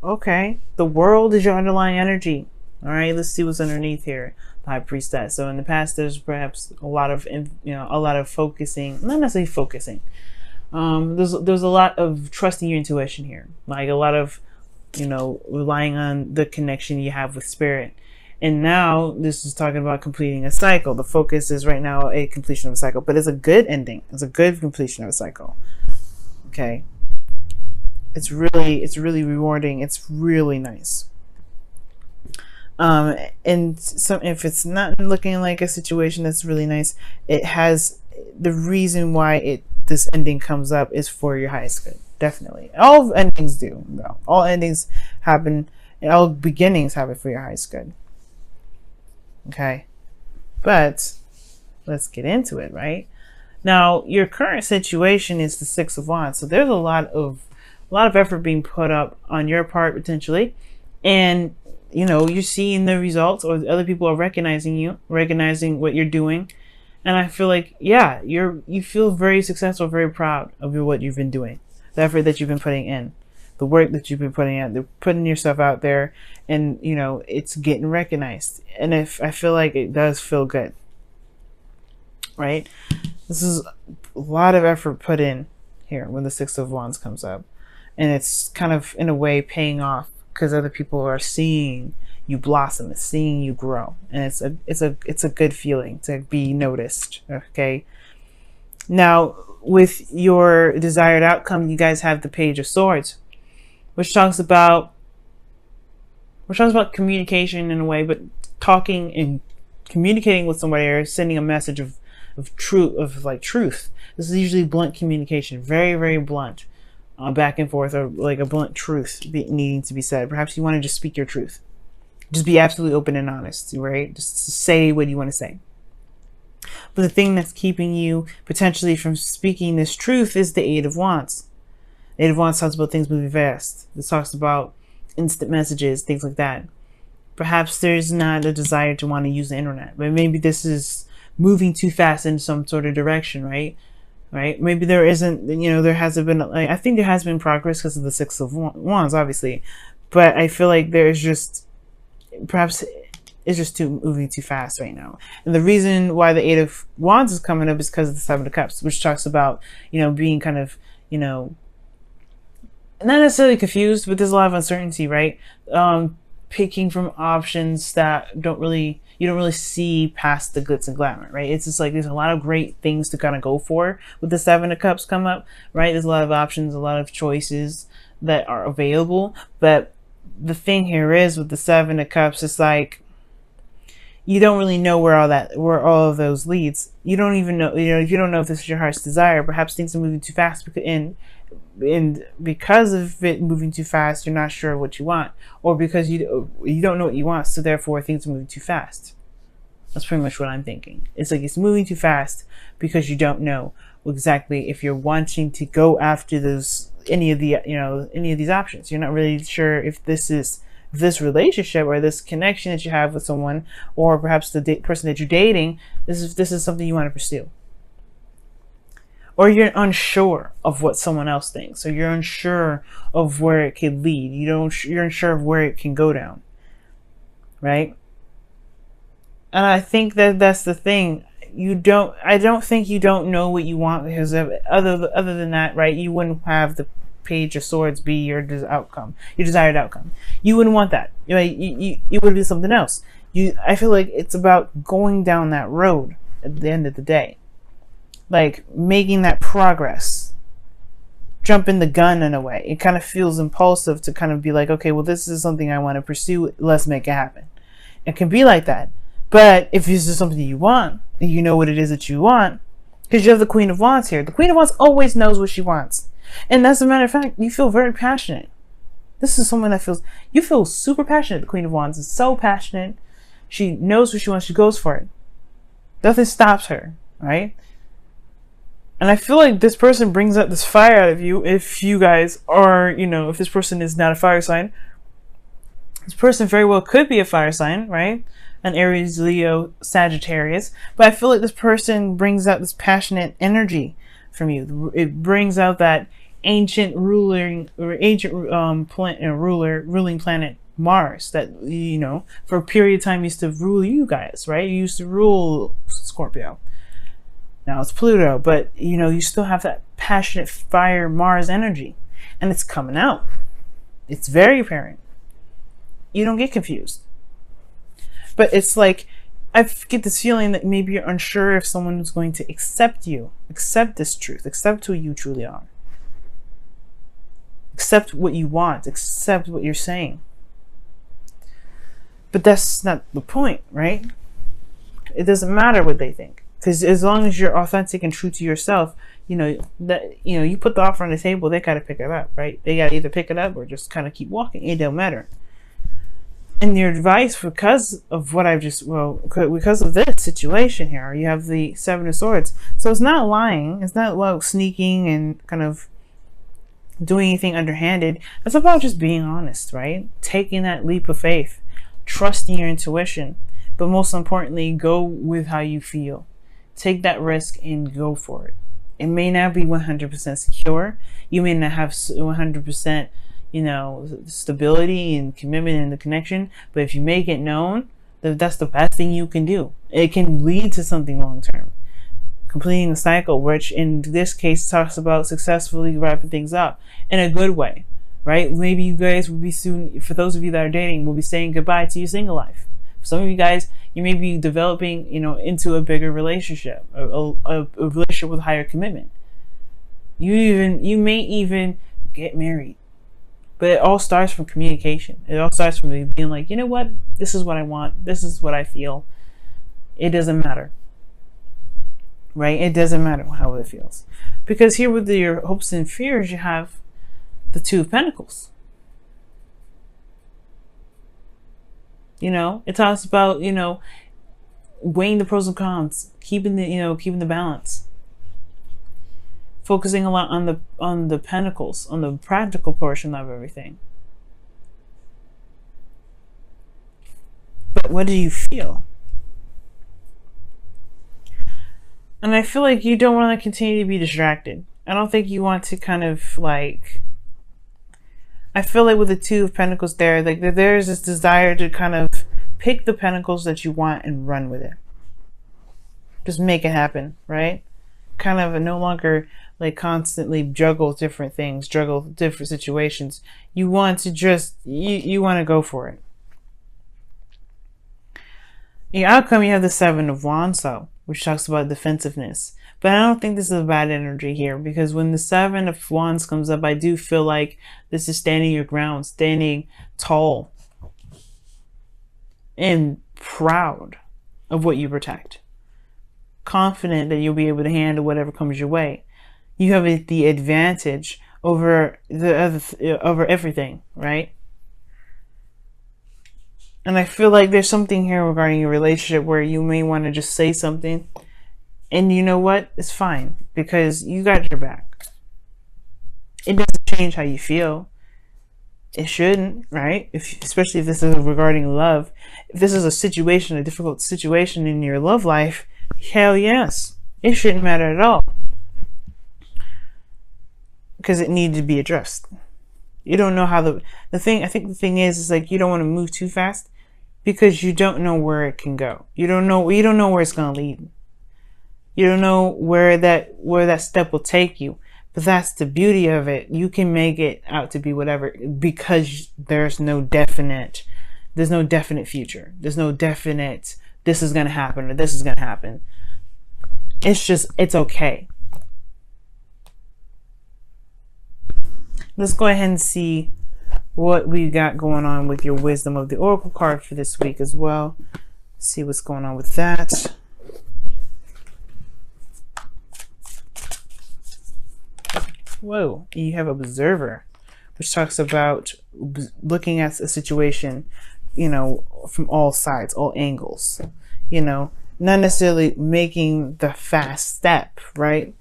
Okay. The world is your underlying energy. All right. Let's see what's underneath here. The high priestess. So in the past, there's perhaps a lot of, a lot of focusing, not necessarily focusing. There's a lot of trusting your intuition here. Like a lot of, relying on the connection you have with spirit. And now this is talking about completing a cycle. The focus is right now a completion of a cycle, but it's a good ending. It's a good completion of a cycle. Okay. It's really rewarding. It's really nice. And so if it's not looking like a situation that's really nice, it has the reason why this ending comes up is for your highest good. Definitely. All endings do, though. All endings happen, and all beginnings happen for your highest good. Okay. But let's get into it, right? Now, your current situation is the Six of Wands. So there's a lot of effort being put up on your part potentially. And you're seeing the results, or other people are recognizing what you're doing. And I feel like, yeah, you feel very successful, very proud of what you've been doing, the effort that you've been putting in, the work that you've been putting out, they're putting yourself out there, and it's getting recognized. And if I feel like it does feel good, right? This is a lot of effort put in here when the Six of Wands comes up, and it's kind of in a way paying off because other people are seeing you blossom, it's seeing you grow, and it's a good feeling to be noticed. Okay. Now, with your desired outcome, you guys have the Page of Swords, which talks about communication in a way, but talking and communicating with somebody or sending a message of truth. This is usually blunt communication, very, very blunt, back and forth, or like a blunt truth needing to be said. Perhaps you want to just speak your truth. Just be absolutely open and honest, right? Just say what you want to say. But the thing that's keeping you potentially from speaking this truth is the Eight of Wands. The Eight of Wands talks about things moving fast. This talks about instant messages, things like that. Perhaps there's not a desire to want to use the internet, but maybe this is moving too fast in some sort of direction, right? Right? Maybe there isn't, there hasn't been, I think there has been progress because of the Six of Wands, obviously. But I feel like there's just, perhaps it's just moving too fast right now. And the reason why the Eight of Wands is coming up is because of the Seven of Cups, which talks about, being kind of, not necessarily confused, but there's a lot of uncertainty, right? Picking from options that you don't really see past the glitz and glamour, right? It's just like there's a lot of great things to kind of go for with the Seven of Cups come up, right? There's a lot of options, a lot of choices that are available. But the thing here is with the Seven of Cups, it's like you don't really know where all of those leads. You don't even know, if you don't know if this is your heart's desire, perhaps things are moving too fast, and because of it moving too fast, you're not sure what you want, or because you don't know what you want, so therefore things are moving too fast. That's pretty much what I'm thinking. It's like it's moving too fast because you don't know exactly if you're wanting to go after any of these options. You're not really sure if this relationship or this connection that you have with someone, or perhaps the person that you're dating, this is something you want to pursue. Or you're unsure of what someone else thinks, or you're unsure of where it could lead. You're unsure of where it can go down, right? And I think that's the thing. I don't think you don't know what you want, because other than that, right? You wouldn't have the Page of Swords be your desired outcome. You wouldn't want that. It would be something else. I feel like it's about going down that road at the end of the day. Like making that progress, jumping the gun in a way. It kind of feels impulsive to kind of be like, okay, well, this is something I want to pursue. Let's make it happen. It can be like that. But if this is something you want, and you know what it is that you want, because you have the Queen of Wands here. The Queen of Wands always knows what she wants. And as a matter of fact, you feel very passionate. This is someone that you feel super passionate. The Queen of Wands is so passionate. She knows what she wants. She goes for it. Nothing stops her, right? And I feel like this person brings out this fire out of you. If you guys are, if this person is not a fire sign, this person very well could be a fire sign, right? An Aries, Leo, Sagittarius. But I feel like this person brings out this passionate energy from you. It brings out that ancient ruling or ancient ruling planet Mars that, you know, for a period of time used to rule you guys, right? You used to rule Scorpio. Now it's Pluto, but you know, you still have that passionate fire Mars energy, and it's coming out. It's very apparent. You don't get confused. But it's like, I get this feeling that maybe you're unsure if someone is going to accept you, accept this truth, accept who you truly are, accept what you want, accept what you're saying. But that's not the point, right? It doesn't matter what they think. Because as long as you're authentic and true to yourself, you know, that, you know, you put the offer on the table, they got to pick it up, right? They got to either pick it up or just kind of keep walking. It don't matter. And your advice, because of what I've just, well, because of this situation here, you have the Seven of Swords. So it's not lying. It's not about sneaking and kind of doing anything underhanded. It's about just being honest, right? Taking that leap of faith, trusting your intuition, but most importantly, go with how you feel. Take that risk and go for it. It may not be 100% secure. You may not have 100%, you know, stability and commitment in the connection. But if you make it known, that's the best thing you can do. It can lead to something long term. Completing a cycle, which in this case talks about successfully wrapping things up in a good way, right? Maybe you guys will be soon, for those of you that are dating, will be saying goodbye to your single life. For some of you guys, you may be developing, you know, into a bigger relationship, a relationship with higher commitment. You may even get married. But it all starts from communication. It all starts from being like, you know what? This is what I want. This is what I feel. It doesn't matter. Right? It doesn't matter how it feels. Because here with your hopes and fears, you have the Two of Pentacles. You know, it talks about, you know, weighing the pros and cons, keeping the balance. Focusing a lot on the pentacles, on the practical portion of everything. But what do you feel? And I feel like you don't want to continue to be distracted. I don't think you want to kind of like, I feel like with the Two of Pentacles there, like there's this desire to kind of pick the pentacles that you want and run with it. Just make it happen, right? Kind of no longer like constantly juggle different things, juggle different situations. You want to just, you want to go for it. The outcome, you have the Seven of Wands though, which talks about defensiveness. But I don't think this is a bad energy here, because when the Seven of Wands comes up, I do feel like this is standing your ground, standing tall and proud of what you protect. Confident that you'll be able to handle whatever comes your way. You have the advantage over over everything, right? And I feel like there's something here regarding your relationship where you may want to just say something, and you know what? It's fine, because you got your back. It doesn't change how you feel. It shouldn't, right? Especially if this is regarding love. If this is a situation, a difficult situation in your love life, hell yes. It shouldn't matter at all. Because it needed to be addressed. You don't know how I think the thing is like you don't want to move too fast, because you don't know where it can go. You don't know where it's going to lead. You don't know where that step will take you. But that's the beauty of it. You can make it out to be whatever, because there's no definite future. There's no definite this is going to happen or this is going to happen. It's okay. Let's go ahead and see what we got going on with your Wisdom of the Oracle card for this week as well. See what's going on with that. Whoa, you have Observer, which talks about looking at a situation, you know, from all sides, all angles, you know, not necessarily making the fast step, right?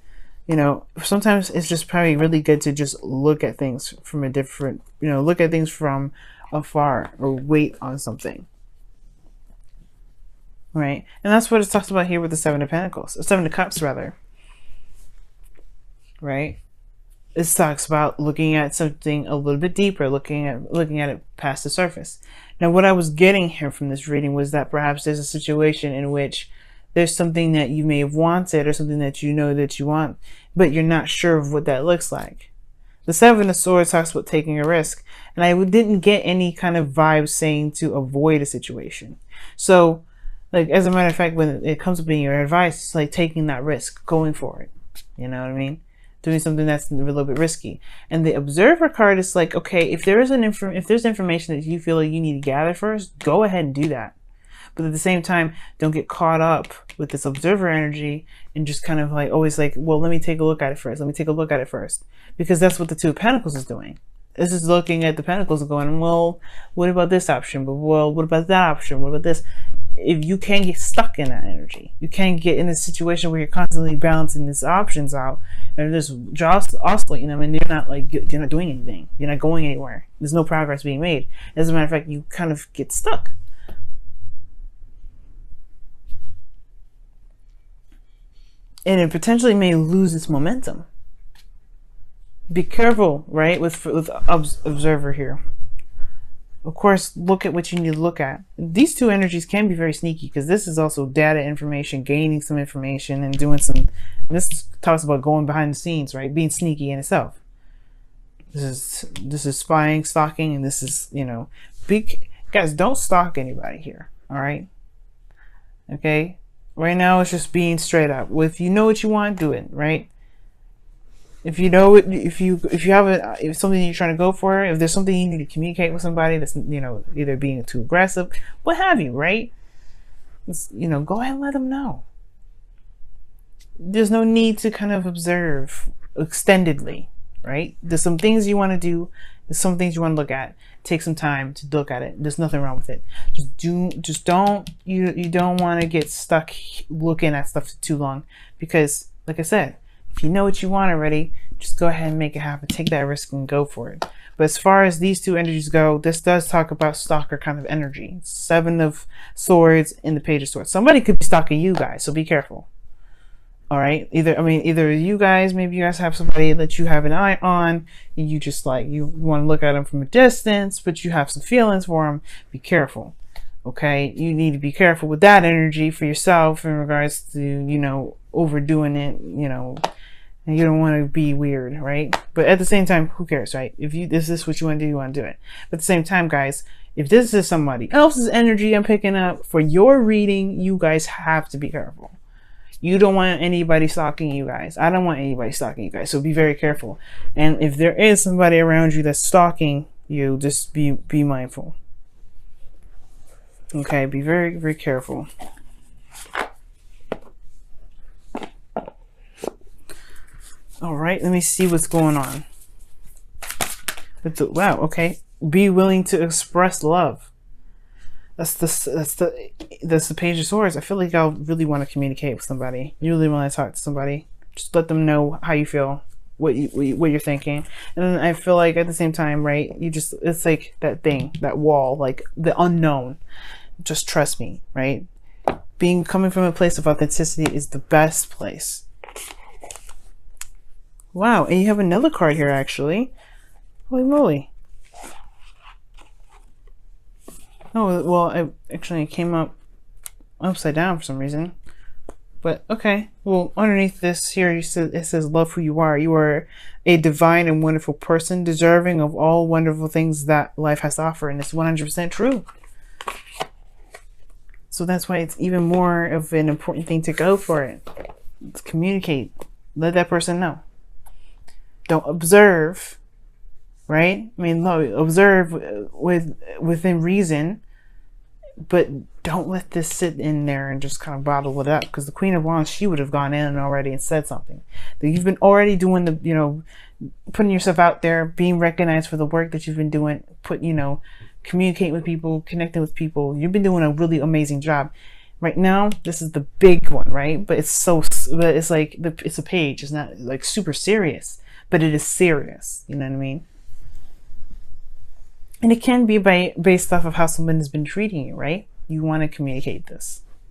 You know, sometimes it's just probably really good to just look at things from a different, you know, look at things from afar or wait on something. Right? And that's what it talks about here with the Seven of Pentacles, Seven of Cups rather. Right? This talks about looking at something a little bit deeper, looking at it past the surface. Now, what I was getting here from this reading was that perhaps there's a situation in which there's something that you may have wanted or something that you know that you want, but you're not sure of what that looks like. The Seven of Swords talks about taking a risk, and I didn't get any kind of vibe saying to avoid a situation. So, like, as a matter of fact, when it comes to being your advice, it's like taking that risk, going for it. You know what I mean? Doing something that's a little bit risky. And the Observer card is like, okay, if there's information that you feel like you need to gather first, go ahead and do that. But at the same time, don't get caught up with this Observer energy and just kind of like always like, well, let me take a look at it first. Let me take a look at it first. Because that's what the Two of Pentacles is doing. This is looking at the Pentacles and going, well, what about this option? But well, what about that option? What about this? If you can't get stuck in that energy, you can't get in a situation where you're constantly balancing these options out and just oscillating them, and you're not doing anything. You're not going anywhere. There's no progress being made. As a matter of fact, you kind of get stuck. And it potentially may lose its momentum. Be careful, right, with Observer here. Of course, look at what you need to look at. These two energies can be very sneaky because this is also data information, gaining some information and doing some. This talks about going behind the scenes, right? Being sneaky in itself. This is spying, stalking, and this is, you know, big guys. Don't stalk anybody here. All right. Okay. Right now, it's just being straight up. If you know what you want, do it. Right. If you know it, if something you're trying to go for, if there's something you need to communicate with somebody that's, you know, either being too aggressive, what have you, right? You know, go ahead and let them know. There's no need to kind of observe extendedly, right? There's some things you want to do. There's some things you want to look at. Take some time to look at it. There's nothing wrong with it. You don't want to get stuck looking at stuff too long because, like I said, if you know what you want already, just go ahead and make it happen. Take that risk and go for it. But as far as these two energies go, this does talk about stalker kind of energy. Seven of Swords and the Page of Swords. Somebody could be stalking you guys, so be careful. All right. Either you guys, maybe you guys have somebody that you have an eye on, and you just like, you want to look at them from a distance, but you have some feelings for them. Be careful. Okay. You need to be careful with that energy for yourself in regards to, you know, overdoing it, you know. And you don't want to be weird, right? But at the same time, who cares, right? If this is what you want to do, you want to do it. But at the same time, guys, if this is somebody else's energy I'm picking up for your reading, you guys have to be careful. You don't want anybody stalking you guys. I don't want anybody stalking you guys. So be very careful. And if there is somebody around you that's stalking you, just be mindful. Okay, be very, very careful. All right, let me see what's going on. Wow, okay. Be willing to express love. That's the Page of Swords. I feel like I'll really want to communicate with somebody. You really want to talk to somebody. Just let them know how you feel, what you're thinking. And then I feel like at the same time, right? It's like that thing, that wall, like the unknown. Just trust me, right? Coming from a place of authenticity is the best place. Wow, and you have another card here, actually. Holy moly. Oh, well, it came up upside down for some reason. But, okay. Well, underneath this here, it says, love who you are. You are a divine and wonderful person, deserving of all wonderful things that life has to offer. And it's 100% true. So that's why it's even more of an important thing to go for it. Let's communicate. Let that person know. Don't observe, right? I mean, no, observe within reason, but don't let this sit in there and just kind of bottle it up. Because the Queen of Wands, she would have gone in already and said something. That you've been already doing the, you know, putting yourself out there, being recognized for the work that you've been doing, communicating with people, connecting with people. You've been doing a really amazing job. Right now, this is the big one, right? But it's like it's a page. It's not like super serious. But it is serious, you know what I mean? And it can be based off of how someone has been treating you, right? You want to communicate this.